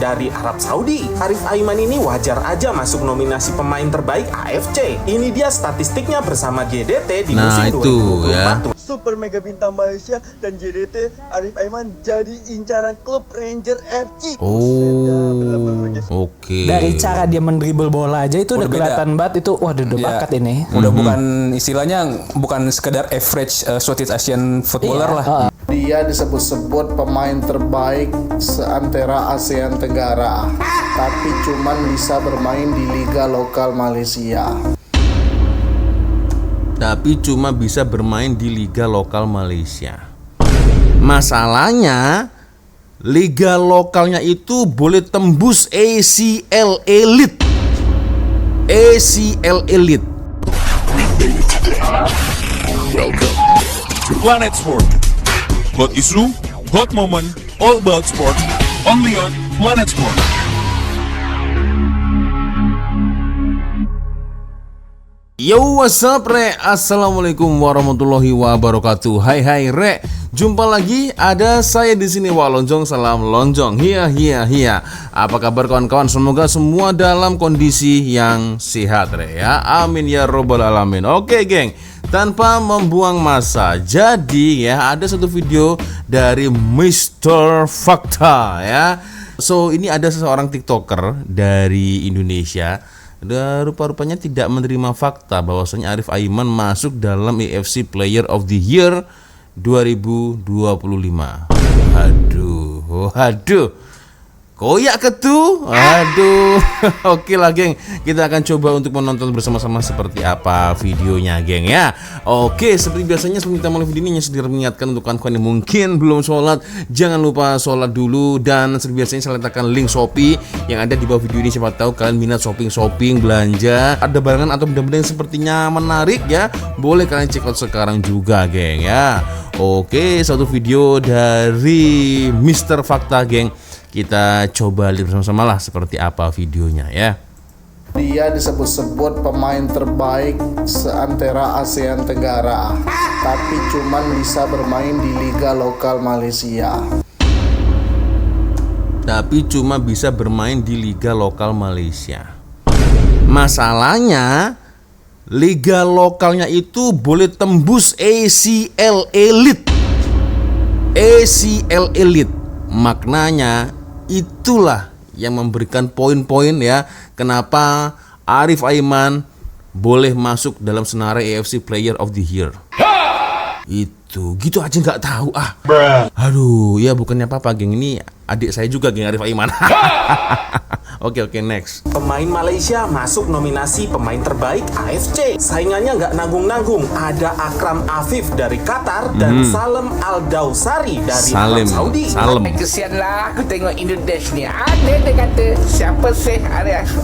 dari Arab Saudi. Arif Aiman ini wajar aja masuk nominasi pemain terbaik AFC. Ini dia statistiknya bersama GDT di musim 2024. Ya. Super mega bintang Malaysia dan JDT Arif Aiman jadi incaran klub Ranger FC. Oke. Dari cara dia mendribble bola aja itu udah kelihatan banget itu wah udah bakat ini. Udah bukan istilahnya bukan sekedar average Southeast Asian footballer lah. Dia disebut-sebut pemain terbaik seantera ASEAN Tenggara, tapi cuman bisa bermain di liga lokal Malaysia. Tapi cuma bisa bermain di liga lokal Malaysia. Masalahnya liga lokalnya itu boleh tembus ACL Elite. ACL Elite. Welcome to Planet Sport. Hot isu, hot moment, all about sport. Only on Planet Sport. Yo, what's up, Re? Assalamualaikum warahmatullahi wabarakatuh. Hai Re, jumpa lagi. Ada saya di sini, Walonjong. Salam lonjong. Hiya. Apa kabar kawan-kawan? Semoga semua dalam kondisi yang sehat, Re, ya. Amin ya robbal alamin. Oke, geng. Tanpa membuang masa, jadi ya ada satu video dari Mr. Fakta, ya. So ini ada seseorang TikToker dari Indonesia. Rupa-rupanya tidak menerima fakta bahwasanya Arif Aiman masuk dalam AFC Player of the Year 2025. Aduh. Koyak ketu. Aduh. Oke lah, geng. Kita akan coba untuk menonton bersama-sama seperti apa videonya, geng, ya. Oke, seperti biasanya sebelum kita mulai video ini saya mengingatkan untuk kawan-kawan yang mungkin belum sholat, jangan lupa sholat dulu. Dan seperti biasanya saya letakkan link Shopee yang ada di bawah video ini. Siapa tahu kalian minat shopping belanja, ada barangan atau benda-benda yang sepertinya menarik, ya. Boleh kalian check out sekarang juga, geng, ya. Oke, satu video dari Mr. Fakta, geng. Kita coba lihat bersama-sama lah seperti apa videonya, ya. Dia disebut-sebut pemain terbaik seantera ASEAN Tenggara, tapi cuman bisa bermain di liga lokal Malaysia. Tapi cuma bisa bermain di liga lokal Malaysia. Masalahnya liga lokalnya itu boleh tembus ACL Elite. ACL Elite. Maknanya itulah yang memberikan poin-poin, ya, kenapa Arif Aiman boleh masuk dalam senarai AFC Player of the Year. Itu gitu aja nggak tahu, Aduh, ya bukannya apa-apa, geng, ini adik saya juga, geng, Arif Aiman. Oke, next. Pemain Malaysia masuk nominasi pemain terbaik AFC. Saingannya nggak nanggung-nanggung. Ada Akram Afif dari Qatar dan Salem Al-Dausari dari Arab Saudi. Kesian lah aku tengok Indonesia ni. Ada dia kata siapa sih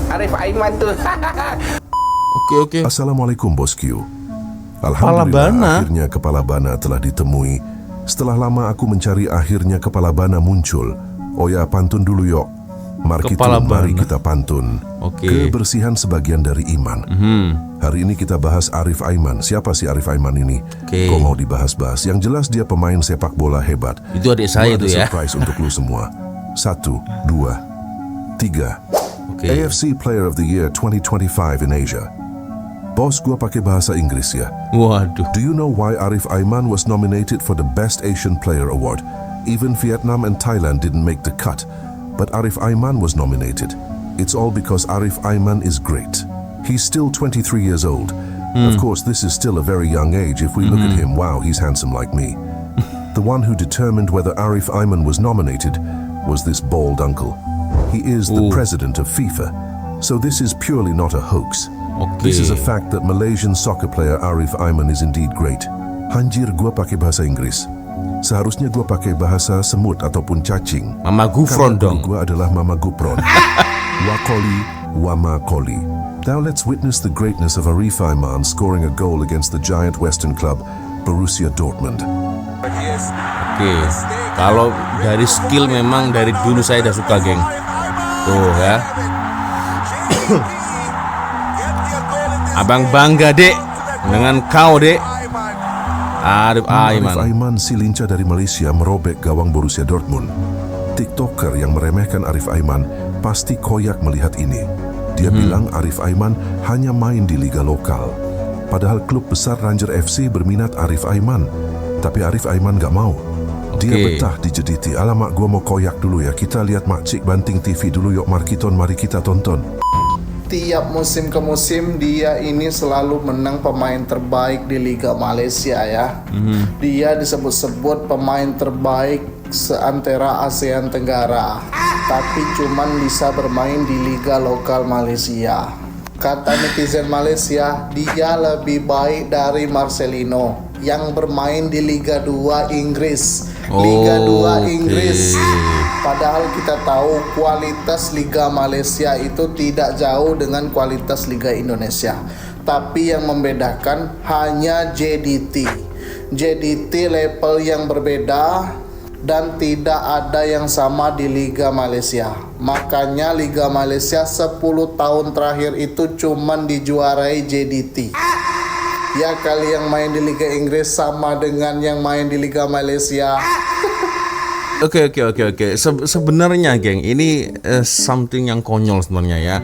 Arif Aiman tu. Oke. Assalamualaikum bosku. Alhamdulillah akhirnya Kepala Bana telah ditemui. Setelah lama aku mencari, akhirnya Kepala Bana muncul. Oh ya, pantun dulu yuk. Mari kita pantun. Kebersihan sebagian dari iman. Hari ini kita bahas Arif Aiman. Siapa sih Arif Aiman ini? Kok mau dibahas-bahas? Yang jelas dia pemain sepak bola hebat. Itu adik saya itu, ya. Surprise untuk lu semua. 1, 2, 3. AFC Player of the Year 2025 in Asia. Bos, gua pakai bahasa Inggris, ya. Waduh. Do you know why Arif Aiman was nominated for the Best Asian Player Award? Even Vietnam and Thailand didn't make the cut, but Arif Aiman was nominated. It's all because Arif Aiman is great. He's still 23 years old. Of course, this is still a very young age. If we look at him, wow, he's handsome like me. The one who determined whether Arif Aiman was nominated was this bald uncle. He is the president of FIFA, so this is purely not a hoax. This is a fact that Malaysian soccer player Arif Aiman is indeed great. Hanjir, gua pakai bahasa Inggris. Seharusnya gua pakai bahasa semut ataupun cacing. Mama Gufron dong. Gua adalah Mama Gufron. Wakoli, Wama Koli. Now let's witness the greatness of Arif Aiman scoring a goal against the giant Western club Borussia Dortmund. Kalau dari skill memang dari dulu saya udah suka, geng. Tuh, ya. Abang bangga, Dek, dengan kau, Dek. Arif Aiman. Arif Aiman si lincah dari Malaysia merobek gawang Borussia Dortmund. TikToker yang meremehkan Arif Aiman pasti koyak melihat ini. Dia bilang Arif Aiman hanya main di liga lokal. Padahal klub besar Ranger FC berminat Arif Aiman. Tapi Arif Aiman gak mau. Dia betah di JDT. Alamak, gua mau koyak dulu ya. Kita lihat Makcik Banting TV dulu yuk. Mari kita tonton. Tiap musim ke musim dia ini selalu menang pemain terbaik di Liga Malaysia ya. Dia disebut-sebut pemain terbaik seantera ASEAN Tenggara, tapi cuman bisa bermain di Liga lokal Malaysia. Kata netizen Malaysia, dia lebih baik dari Marcelino yang bermain di Liga 2 Inggris. Liga 2 Inggris. Padahal kita tahu kualitas Liga Malaysia itu tidak jauh dengan kualitas Liga Indonesia. Tapi yang membedakan hanya JDT. JDT level yang berbeda dan tidak ada yang sama di Liga Malaysia. Makanya Liga Malaysia 10 tahun terakhir itu cuman dijuarai JDT. Ya kali yang main di Liga Inggris sama dengan yang main di Liga Malaysia. Oke. Sebenarnya, geng, ini something yang konyol sebenarnya ya.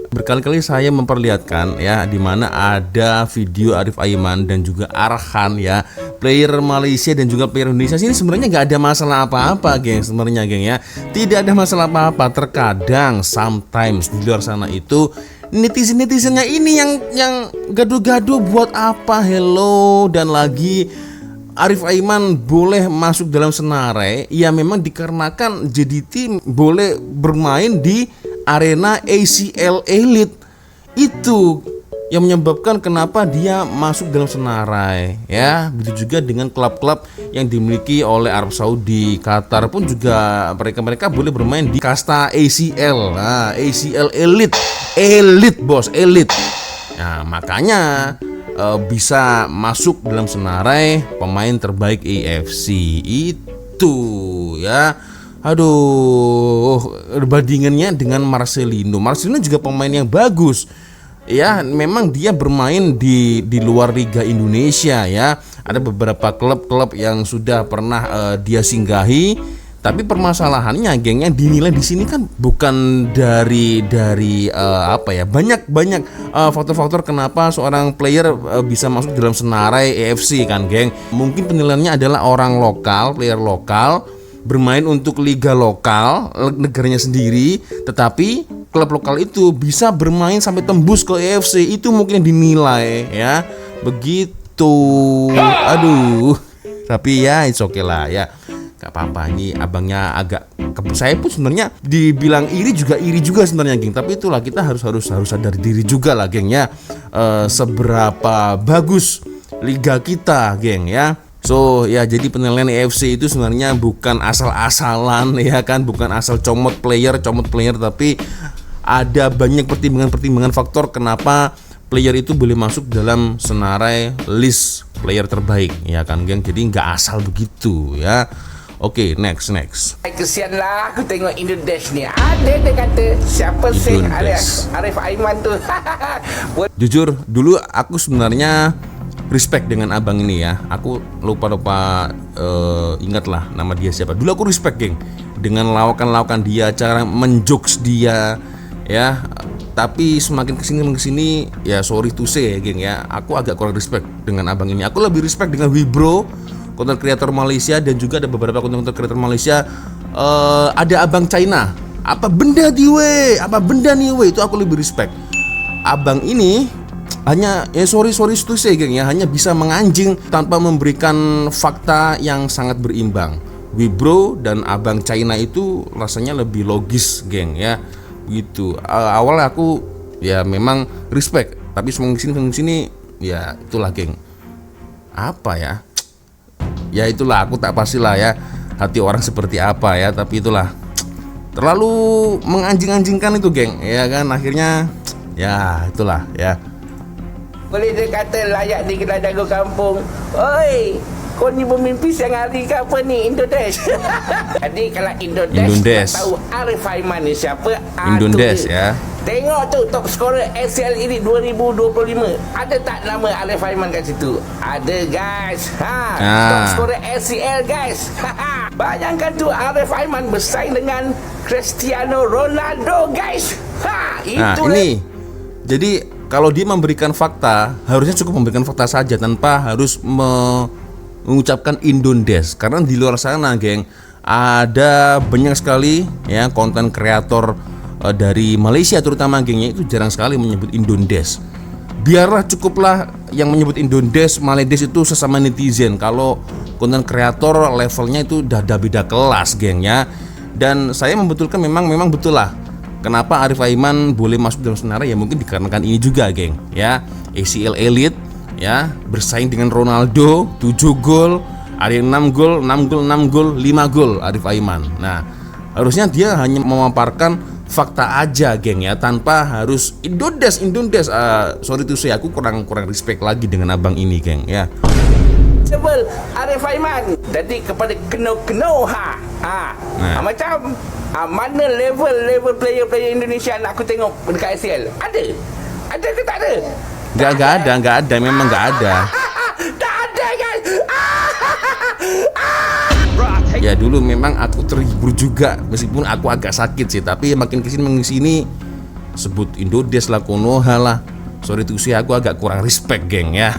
Berkali-kali saya memperlihatkan ya, di mana ada video Arif Aiman dan juga Arhan ya, player Malaysia dan juga player Indonesia. Ini sebenarnya nggak ada masalah apa-apa, geng. Sebenarnya, geng ya, tidak ada masalah apa-apa. Terkadang, sometimes di luar sana itu netizennya ini yang gaduh-gaduh buat apa? Hello, dan lagi Arif Aiman boleh masuk dalam senarai ya memang dikarenakan JDT boleh bermain di arena ACL Elite. Itu yang menyebabkan kenapa dia masuk dalam senarai ya. Begitu juga dengan klub-klub yang dimiliki oleh Arab Saudi, Qatar pun juga mereka boleh bermain di kasta ACL. Nah, ACL Elite bos, elite. Nah, makanya bisa masuk dalam senarai pemain terbaik AFC itu ya. Aduh, bandingannya dengan Marcelino juga pemain yang bagus ya. Memang dia bermain di luar Liga Indonesia ya. Ada beberapa klub-klub yang sudah pernah dia singgahi. Tapi permasalahannya, geng, yang dinilai di sini kan bukan dari apa ya, banyak faktor-faktor kenapa seorang player bisa masuk dalam senarai AFC kan, geng. Mungkin penilaiannya adalah orang lokal, player lokal bermain untuk liga lokal negaranya sendiri, tetapi klub lokal itu bisa bermain sampai tembus ke AFC. Itu mungkin dinilai ya, begitu. Aduh, tapi ya it's okay lah ya. Gak apa-apa, ini abangnya agak, saya pun sebenarnya dibilang iri juga sebenarnya, geng. Tapi itulah, kita harus sadar diri juga lah, geng ya, seberapa bagus liga kita, geng ya. So ya, jadi penilaian AFC itu sebenarnya bukan asal-asalan ya kan, bukan asal comot player, tapi ada banyak pertimbangan faktor kenapa player itu boleh masuk dalam senarai list player terbaik ya kan, geng. Jadi nggak asal begitu ya. Oke, next. Kesianlah aku tengok Indodash ni. Ada dia kata siapa sih Arif Aiman tu. Jujur, dulu aku sebenarnya respect dengan abang ini ya. Aku lupa ingat lah nama dia siapa. Dulu aku respect, geng, dengan lawakan dia, cara menjokes dia ya. Tapi semakin kesini ya, sorry to say ya, geng ya, aku agak kurang respect dengan abang ini. Aku lebih respect dengan Wibro, konten kreator Malaysia, dan juga ada beberapa konten kreator Malaysia. Ada abang China, apa benda nih we, itu aku lebih respect. Abang ini hanya sorry to say, geng ya, hanya bisa menganjing tanpa memberikan fakta yang sangat berimbang. Wibro dan abang China itu rasanya lebih logis, geng ya, gitu. Awalnya aku ya memang respect, tapi semakin sini ya itulah, geng, apa ya itulah, aku tak pastilah ya hati orang seperti apa ya, tapi itulah, terlalu menganjing-anjingkan itu, geng ya kan. Akhirnya ya itulah ya. Boleh dia kata layak di kedai dagu kampung. Oi, kau ni bermimpi siang hari ke apa ni, Indodash? Jadi kalau Indodash tahu Arif Aiman ni siapa? Indodash ya. Tengok tu top scorer ACL ini 2025. Ada tak nama Arif Aiman kat situ? Ada, guys. Top scorer ACL, guys. Bayangkan tu Arif Aiman bersaing dengan Cristiano Ronaldo, guys. Nah, ini jadi kalau dia memberikan fakta, harusnya cukup memberikan fakta saja tanpa harus mengucapkan Indondes. Karena di luar sana, geng, ada banyak sekali ya konten kreator dari Malaysia terutama, gengnya itu jarang sekali menyebut Indondes. Biarlah cukuplah yang menyebut Indondes, Maledes itu sesama netizen. Kalau konten kreator levelnya itu udah beda kelas, geng ya. Dan saya membetulkan memang betul lah. Kenapa Arif Aiman boleh masuk dalam senarai, ya mungkin dikarenakan ini juga, geng ya. ACL Elite ya, bersaing dengan Ronaldo 7 gol, ada yang 6 gol, 5 gol Arif Aiman. Nah, harusnya dia hanya memaparkan fakta aja, geng ya, tanpa harus Indondes. Sorry tuh saya, aku kurang respect lagi dengan abang ini, geng ya. Sebel Arif Aiman jadi kepada keno macam mana level player Indonesia nak aku tengok dekat ACL? Ada ke tak ada? Nggak ada, memang nggak ada. Tak ada, guys. Ya dulu memang aku terhibur juga, meskipun aku agak sakit sih, tapi makin kesini sebut Indondes lah, Konoha lah. Sorry tuh sih, aku agak kurang respect, geng ya.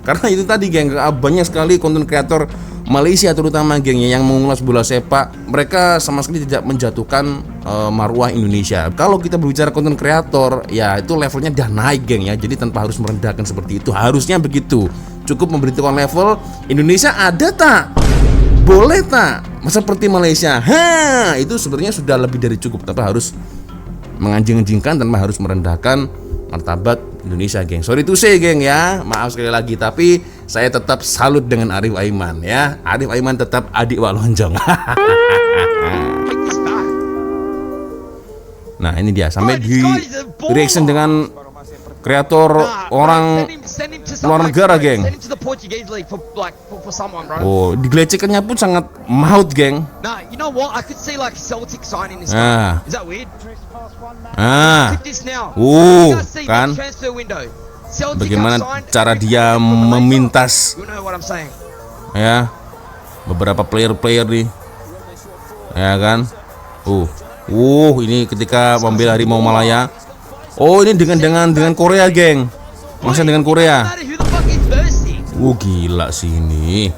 Karena itu tadi, geng, banyak sekali konten kreator Malaysia terutama, geng, yang mengulas bola sepak. Mereka sama sekali tidak menjatuhkan marwah Indonesia. Kalau kita berbicara konten kreator, ya itu levelnya udah naik, geng ya. Jadi tanpa harus merendahkan seperti itu, harusnya begitu. Cukup memberitahukan level Indonesia ada tak? Boleh tak? Masa seperti Malaysia? Itu sebenarnya sudah lebih dari cukup, tanpa harus menganjing-anjingkan, tanpa harus merendahkan martabat Indonesia, geng. Sorry to say, geng ya, maaf sekali lagi, tapi saya tetap salut dengan Arif Aiman ya. Arif Aiman tetap adik Wak Lonjong. Nah ini dia, sampai di reaction dengan kreator orang luar negara, geng. Oh, digelecekannya pun sangat maut, geng. Kan bagaimana cara dia memintas ya beberapa player nih, ya kan. Ini ketika membela Harimau Malaya. Oh, ini dengan Korea, geng. Masa dengan Korea? Gila sih ini.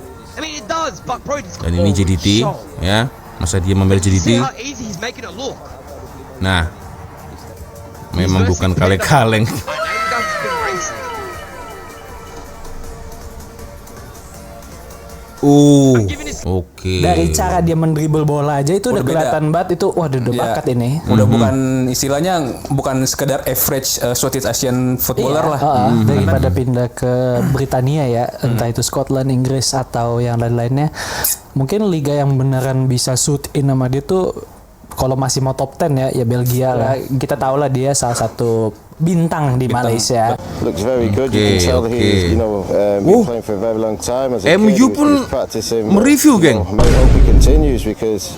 Dan ini JDT ya. Masa dia membela JDT? Nah, memang bukan kaleng-kaleng. Oke. Dari cara dia mendribble bola aja itu udah kelihatan banget itu, udah bakat ini. Udah bukan istilahnya bukan sekedar average Southeast Asian footballer lah. Daripada pindah ke Britania ya, entah itu Scotland, Inggris atau yang lain-lainnya. Mungkin liga yang beneran bisa suit in sama dia tuh kalau masih mau top 10 ya Belgia lah. Kita tahu lah dia salah satu bintang di Malaysia. Looks very good. You can tell that he's, been playing for a very long time. As a MU pun mereview, geng.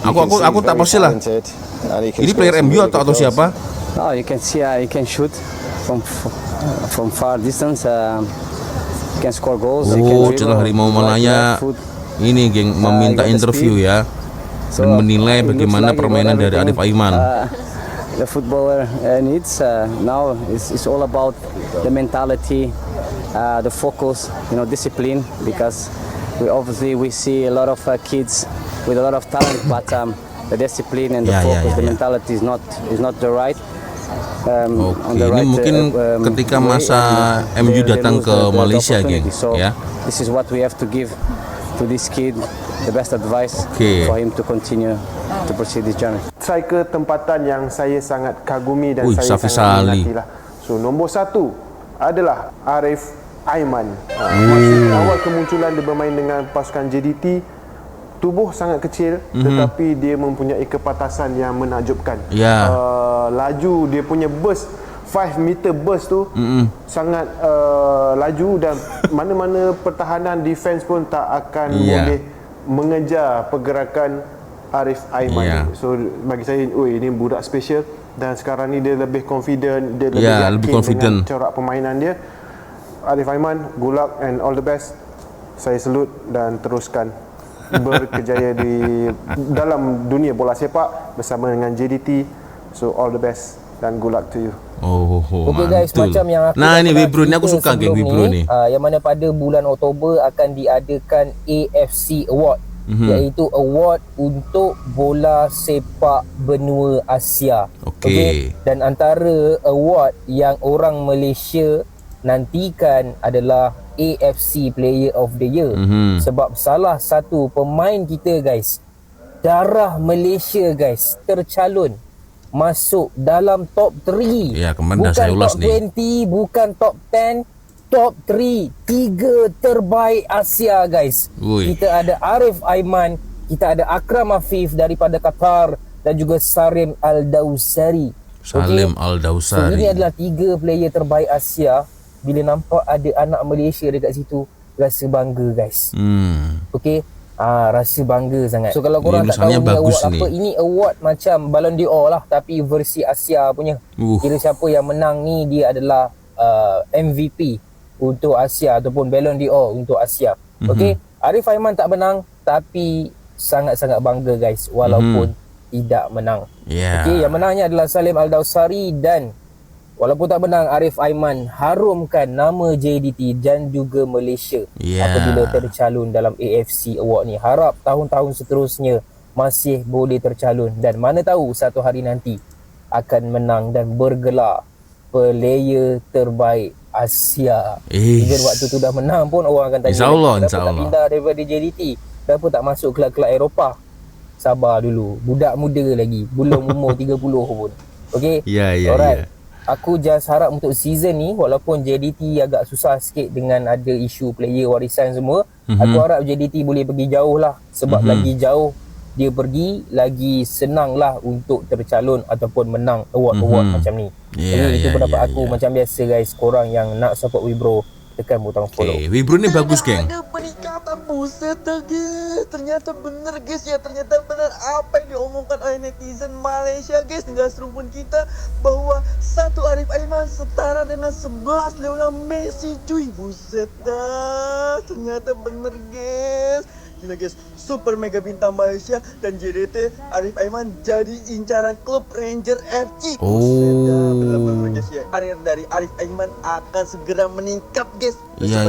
Aku tak pasti lah. Ini player MU atau siapa? Oh, you can see he can shoot from far distance. He can score goals. Celah Harimau Malaya ini, geng, meminta interview ya, dan menilai bagaimana permainan dari Arif Aiman. The footballer needs now is all about the mentality, the focus, discipline. Because we see a lot of kids with a lot of talent, but the discipline and the focus, the mentality is not the right. Ini mungkin ketika masa MU datang ke Malaysia, geng, ya. This is what we have to give to this kid, the best advice for him to continue to proceed this journey. Striker tempatan yang saya sangat kagumi dan saya Safi sangat Salih. minatilah. So nombor 1 adalah Arif Aiman. Awal kemunculan dia bermain dengan pasukan JDT, tubuh sangat kecil, tetapi dia mempunyai kepatasan yang menakjubkan. Laju dia punya burst 5 meter burst tu sangat laju, dan mana-mana pertahanan defense pun tak akan boleh mengejar pergerakan Arif Aiman. So bagi saya, ini budak special, dan sekarang ni dia lebih confident, dia lebih yakin dengan corak permainan dia. Arif Aiman, good luck and all the best. Saya salute dan teruskan. berkejaya di dalam dunia bola sepak bersama dengan JDT. So all the best dan good luck to you. Okay guys, macam yang aku ni Wibro ni, aku suka geng Wibro ni. Yang mana pada bulan Oktober akan diadakan AFC Award, iaitu award untuk bola sepak benua Asia. Okay. Dan antara award yang orang Malaysia nantikan adalah AFC Player of the Year. Sebab salah satu pemain kita guys, darah Malaysia guys, tercalon masuk dalam top 3. Ya, kemana bukan saya ulas top ni. 20, bukan top 10, top 3. 3 terbaik Asia guys. Ui. Kita ada Arif Aiman, kita ada Akram Afif daripada Qatar, dan juga Salim Al-Dawsari. Salim Al-Dawsari. So ini adalah 3 player terbaik Asia. Bila nampak ada anak Malaysia dekat situ, rasa bangga guys. Okay, rasa bangga sangat. So kalau korang tak tahu ni award apa, ini award macam Ballon d'Or lah, tapi versi Asia punya. Kira siapa yang menang ni, dia adalah MVP untuk Asia ataupun Ballon d'Or untuk Asia. Okay, Arif Aiman tak menang, tapi sangat-sangat bangga guys, walaupun tidak menang. Okay, yang menangnya adalah Salim Al-Dawsari, dan walaupun tak menang, Arif Aiman harumkan nama JDT dan juga Malaysia apabila tercalon dalam AFC Award ni. Harap tahun-tahun seterusnya masih boleh tercalon, dan mana tahu satu hari nanti akan menang dan bergelar player terbaik Asia. Even waktu tu dah menang pun orang akan tanya, kenapa tak pindah daripada JDT? Kenapa tak masuk kelab-kelab Eropah? Sabar dulu, budak muda lagi, belum umur 30 pun. Okay? Alright. Aku just harap untuk season ni, walaupun JDT agak susah sikit dengan ada isu player warisan semua, aku harap JDT boleh pergi jauh lah. Sebab lagi jauh dia pergi, lagi senang lah untuk tercalon ataupun menang award-award macam ni. Jadi itu pendapat aku. Macam biasa guys, korang yang nak support Wibro, tekan butang follow. Wibro ni bagus geng. Ada peningkatan, buset dah guys. Ternyata benar guys ya, ternyata benar apa yang diomongkan oleh netizen Malaysia guys, gasrupun kita, bahwa satu Arif Aiman setara dengan 11 Lionel Messi cuy. Buset dah, ternyata benar guys. Gila guys, super mega bintang Malaysia dan JDT Arif Aiman jadi incaran klub Ranger FC. Buset dah, benar-benar guys ya. Karir dari Arif Aiman akan segera meningkat guys. Iya.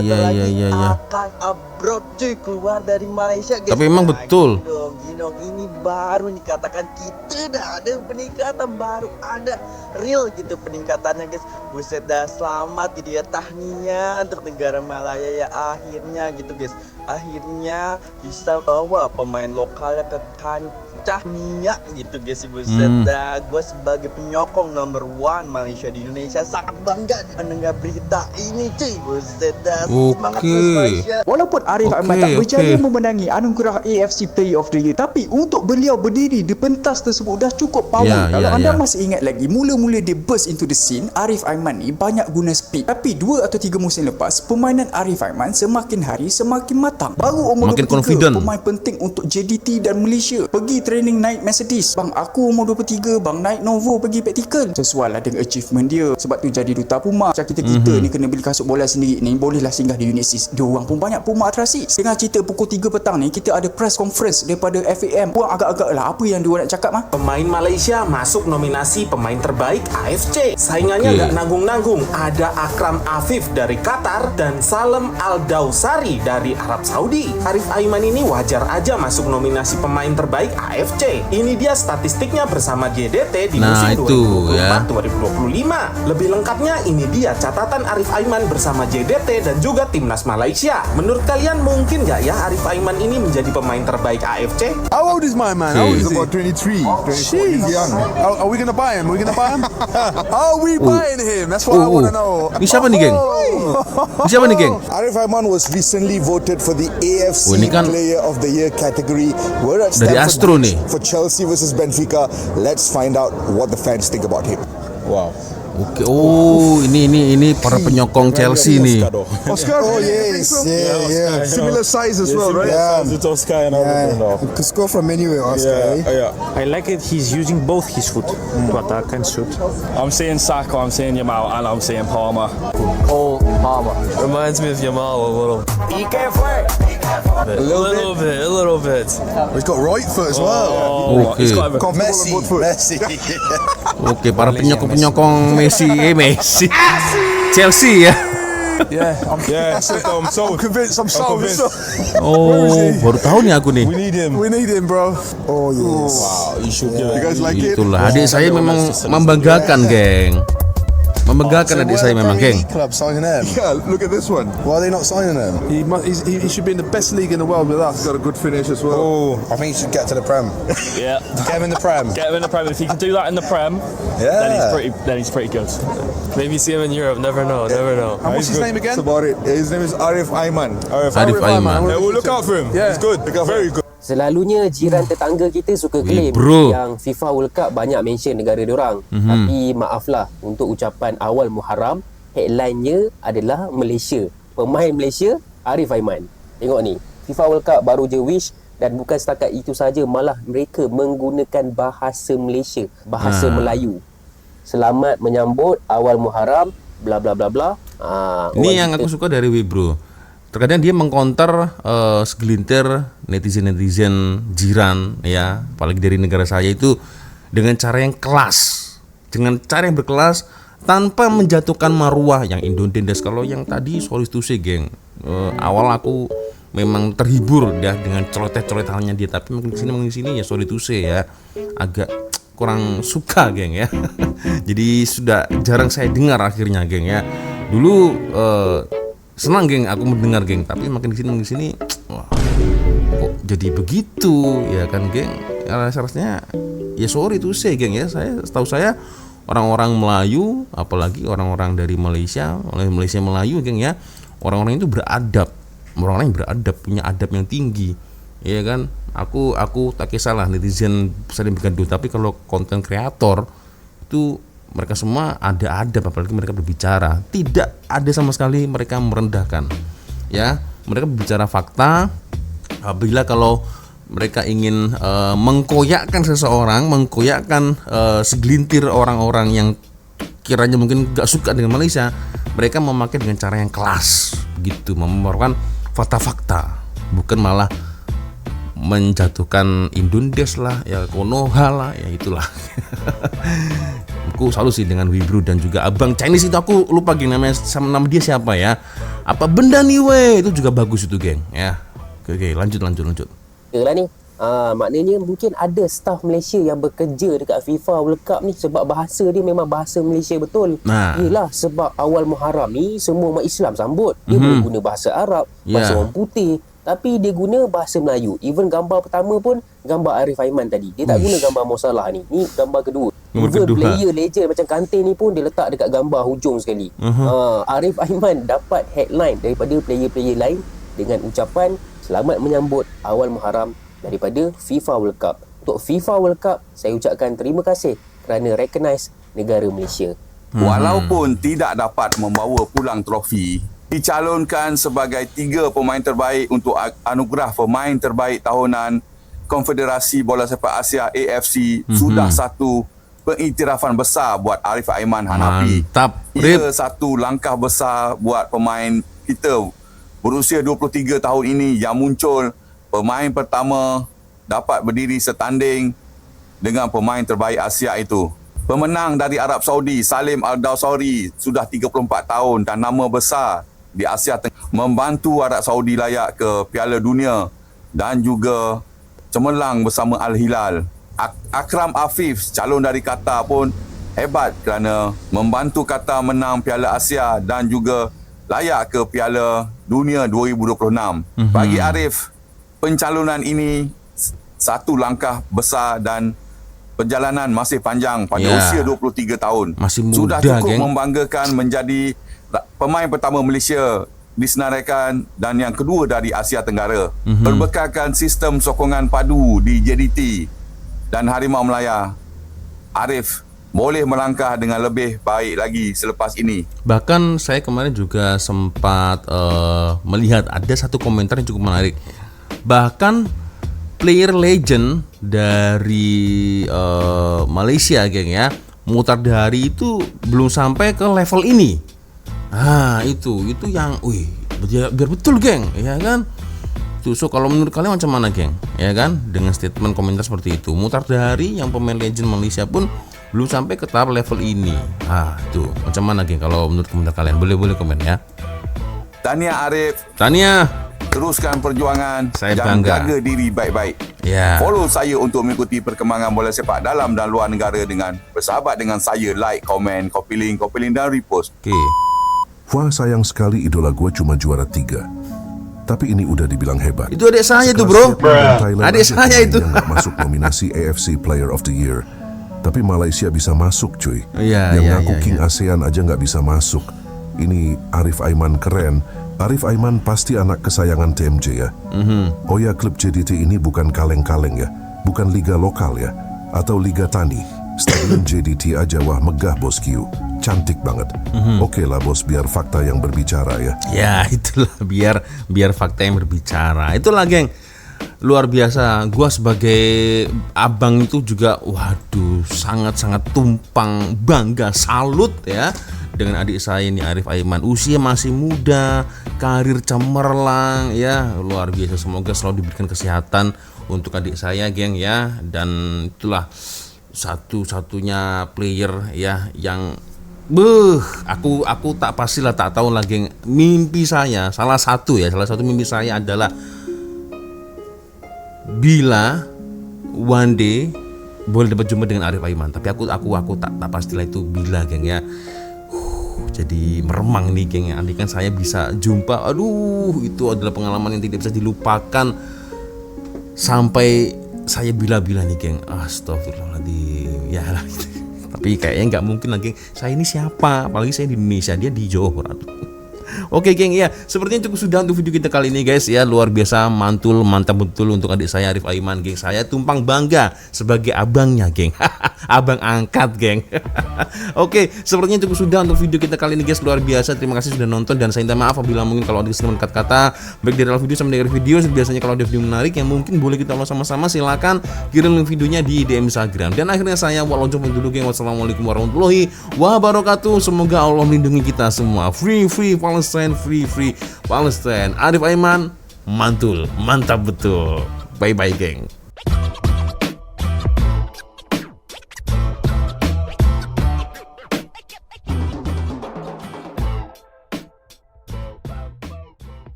Akan abroad cuy, keluar dari Malaysia guys. Tapi memang betul. Ginong, ini baru dikatakan kita dah ada peningkatan, baru ada real gitu peningkatannya guys. Buset dah, selamat gitu ya, tahniah untuk negara Malaya ya, akhirnya gitu guys. Akhirnya bisa bawa pemain lokalnya ke kancah minyak gitu guys. Buset dah, gue sebagai penyokong nomor 1 Malaysia di Indonesia sangat bangga mendengar berita ini cuy. Buset dah, semangat terus Malaysia. Walaupun Arif Aiman tak berjaya memenangi anugerah AFC Player of the Year, tapi untuk beliau berdiri di pentas tersebut dah cukup power. Kalau anda masih ingat lagi, mula-mula dia burst into the scene, Arif Aiman ni banyak guna speed. Tapi 2 atau 3 musim lepas, permainan Arif Aiman semakin hari semakin matang. Baru umur 23, pemain penting untuk JDT dan Malaysia. Pergi training naik Mercedes. Bang, aku umur 23, bang naik Novo pergi practical. Sesuai lah dengan achievement dia. Sebab tu jadi duta Puma. Macam kita ni kena beli kasut bola sendiri ni, bolehlah singgah di unit 6. Dia orang pun banyak Puma atrasi. Dengan cerita pukul 3 petang ni, kita ada press conference daripada FAM. Puang agak-agak lah apa yang dia nak cakap mah. Pemain Malaysia masuk nominasi pemain terbaik AFC. Saingannya gak nanggung-nanggung. Ada Akram Afif dari Qatar dan Salim Al-Dawsari dari Arab Saudi. Arif Aiman ini wajar aja masuk nominasi pemain terbaik AFC. Ini dia statistiknya bersama JDT di musim 2024-2025. Lebih lengkapnya ini dia catatan Arif Aiman bersama JDT dan juga timnas Malaysia. Menurut kalian mungkin gak ya Arif Aiman ini menjadi pemain terbaik AFC? How old is my man? How old is he? About 23. 24. He's young. Are we gonna buy him? Are we gonna buy him? Are we buying him? That's what I want to know. Ini siapa nih geng? Siapa nih geng? Arif Aiman was recently voted for the AFC Player of the Year category. We're at dari Astro nih for Chelsea versus Benfica. Let's find out what the fans think about him. Wow. Oke. Oh, ini para penyokong Chelsea nih. Oscar? Oh, yes. Yeah. Similar size as well, right? Yeah. It's Oscar and Could score from anywhere, Oscar. Yeah. I like it. He's using both his foot to attack and shoot. I'm seeing Saka, I'm seeing Yamal, and I'm seeing Palmer. Oh, Palmer. Reminds me of Yamal a little. Be careful. A little bit. He's got right foot as well. Oke. Messi. Oke, para penyokong Messi. Chelsea ya. Yeah, I'm convinced. I'm sold. Oh, baru tahu nih aku nih. We need him, bro. Oh, yes. Wow, you should give You guys like it? Itulah, adik saya memang membanggakan, geng. Membanggakan adik saya memang, geng. Club signing them. Yeah, look at this one. Why are they not signing them? He should be in the best league in the world with us. He's got a good finish as well. Oh, I think he should get to the Prem. yeah. Get him in the Prem. Get him in the Prem. If he can do that in the Prem, then he's pretty good. Maybe see him in Europe. Never know. And what's his name again? His name is Arif Aiman. Arif Aiman. Yeah, we'll look out for him. Yeah, he's good. Very good. Selalunya jiran tetangga kita suka claim yang FIFA World Cup banyak mention negara diorang. Tapi maaflah, untuk ucapan awal Muharram, headline-nya adalah Malaysia. Pemain Malaysia, Arif Aiman. Tengok ni, FIFA World Cup baru je wish, dan bukan setakat itu saja, malah mereka menggunakan bahasa Malaysia, bahasa Melayu. Selamat menyambut awal Muharram, bla bla bla bla. Ini yang aku suka dari Wibro. Terkadang dia mengcounter segelintir netizen jiran ya, apalagi dari negara saya itu dengan cara yang kelas, dengan cara yang berkelas tanpa menjatuhkan maruah yang Indonesia. Kalau yang tadi sorry to say, geng, awal aku memang terhibur ya dengan colet-coletannya dia, tapi makin sini ya sorry to say ya, agak kurang suka, geng ya. Jadi sudah jarang saya dengar akhirnya, geng ya. Dulu senang, geng, aku mendengar, geng, tapi makin kesini wah, kok jadi begitu ya kan, geng. Rasanya ya sorry tuh say, geng ya. Setahu saya orang-orang Melayu, apalagi orang-orang dari Malaysia Melayu, geng ya, orang-orang itu beradab, orang-orang yang beradab, punya adab yang tinggi ya kan. Aku tak kisahlah netizen sering bergaduh, tapi kalau konten kreator itu mereka semua ada adab, apalagi mereka berbicara. Tidak ada sama sekali mereka merendahkan. Ya, mereka berbicara fakta. Bila kalau mereka ingin mengkoyakkan seseorang, mengkoyakkan segelintir orang-orang yang kiranya mungkin gak suka dengan Malaysia, mereka memakai dengan cara yang kelas, gitu, memaparkan fakta-fakta, bukan malah menjatuhkan Indonesia lah, ya Konoha lah, ya itulah. Aku selalu sih dengan Wibro dan juga Abang Chinese itu, aku lupa, geng, nama dia siapa ya. Apa benda nih itu juga bagus itu, geng ya. Oke, lanjut. Yalah ni, maknanya mungkin ada staf Malaysia yang bekerja dekat FIFA World Cup ni, sebab bahasa dia memang bahasa Malaysia betul. Yelah, sebab awal Muharram ni semua umat Islam sambut. Dia boleh guna bahasa Arab, bahasa orang putih, tapi dia guna bahasa Melayu. Even gambar pertama pun gambar Arif Aiman tadi. Dia tak guna gambar Mo Salah ni. Ni gambar kedua. Even player legend macam Kante ni pun dia letak dekat gambar hujung sekali. Arif Aiman dapat headline daripada player-player lain dengan ucapan selamat menyambut awal Muharram daripada FIFA World Cup. Untuk FIFA World Cup, saya ucapkan terima kasih kerana recognize negara Malaysia. Walaupun tidak dapat membawa pulang trofi, dicalonkan sebagai 3 pemain terbaik untuk anugerah pemain terbaik tahunan Konfederasi Bola Sepak Asia AFC. Sudah satu pengiktirafan besar buat Arif Aiman Hanafi. Mantap. Ia satu langkah besar buat pemain kita berusia 23 tahun ini yang muncul pemain pertama dapat berdiri setanding dengan pemain terbaik Asia itu. Pemenang dari Arab Saudi, Salim Al-Dawsari, sudah 34 tahun dan nama besar di Asia Tengah, membantu Arab Saudi layak ke Piala Dunia dan juga cemerlang bersama Al-Hilal. Akram Afif, calon dari Qatar, pun hebat kerana membantu Qatar menang Piala Asia dan juga layak ke Piala Dunia 2026. Bagi Arif, pencalonan ini satu langkah besar dan perjalanan masih panjang pada usia 23 tahun. Masih muda, sudah cukup, geng, membanggakan menjadi pemain pertama Malaysia disenaraikan dan yang kedua dari Asia Tenggara. Berbekalkan sistem sokongan padu di JDT dan Harimau Melaya, Arif boleh melangkah dengan lebih baik lagi selepas ini. Bahkan saya kemarin juga sempat melihat ada satu komentar yang cukup menarik. Bahkan player legend dari Malaysia, geng ya, Muhtar Dahari itu belum sampai ke level ini. Itu yang, biar betul, geng, ya kan? So kalau menurut kalian macam mana, geng? Ya kan? Dengan statement komentar seperti itu, Muhtar Dahari yang pemain legend Malaysia pun belum sampai ke tahap level ini. Tuh macam mana, geng? Kalau menurut komentar kalian, boleh komen ya. Tahniah Arif. Tahniah. Teruskan perjuangan. Saya dan bangga. jaga diri baik-baik. Ya. Follow saya untuk mengikuti perkembangan bola sepak dalam dan luar negara dengan bersahabat dengan saya. Like, komen, copy link dan repost. Wah, sayang sekali idola gue cuma juara 3. Tapi ini udah dibilang hebat. Itu adik saya tuh, bro. Adik saya itu. Yang gak masuk nominasi AFC Player of the Year. Tapi Malaysia bisa masuk, cuy. Iya, yang iya, ngaku iya, King iya. ASEAN aja nggak bisa masuk. Ini Arif Aiman keren. Arif Aiman pasti anak kesayangan TMJ ya. Oh ya, klub JDT ini bukan kaleng-kaleng ya. Bukan liga lokal ya. Atau liga tani. Stadion JDT aja wah megah, bos Q. Cantik banget. Oke lah bos, biar fakta yang berbicara ya. Ya itulah, biar fakta yang berbicara. Itulah, geng. Luar biasa. Gua sebagai abang itu juga, waduh, sangat-sangat tumpang bangga, salut ya dengan adik saya ini Arif Aiman. Usia masih muda, karir cemerlang ya, luar biasa. Semoga selalu diberikan kesehatan untuk adik saya, geng ya. Dan itulah satu-satunya player ya yang aku tak pastilah, tak tahu lah, geng. Mimpi saya, salah satu mimpi saya adalah bila one day boleh dapat jumpa dengan Arif Aiman. Tapi aku tak pastilah itu bila, geng ya. Jadi meremang nih, geng ya. Andai kan saya bisa jumpa, aduh, itu adalah pengalaman yang tidak bisa dilupakan sampai saya bila-bila nih, geng. Astagfirullahaladzim ya lah. Tapi kayaknya nggak mungkin lagi. Saya ini siapa? Apalagi saya di Indonesia, dia di Johor. Oke, geng ya, sepertinya cukup sudah untuk video kita kali ini, guys ya. Luar biasa, mantul, mantap betul untuk adik saya Arif Aiman, geng. Saya tumpang bangga sebagai abangnya, geng. Abang angkat, geng. Oke, sepertinya cukup sudah untuk video kita kali ini, guys. Luar biasa, terima kasih sudah nonton. Dan saya minta maaf apabila mungkin kalau ada kesalahan kata-kata baik dari awal video sampai dari video. Biasanya kalau ada video menarik yang mungkin boleh kita ulas sama-sama, silakan kirim link videonya di DM Instagram. Dan akhirnya saya Walonjong dulu, geng. Wassalamualaikum warahmatullahi wabarakatuh. Semoga Allah melindungi kita semua. Free Palestine, free Palestine. Arif Aiman, mantul, mantap betul. Bye-bye, geng.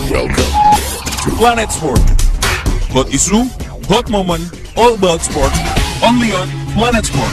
Welcome to Planet Sport. Hot issue, hot moment, all about sport, only on Planet Sport.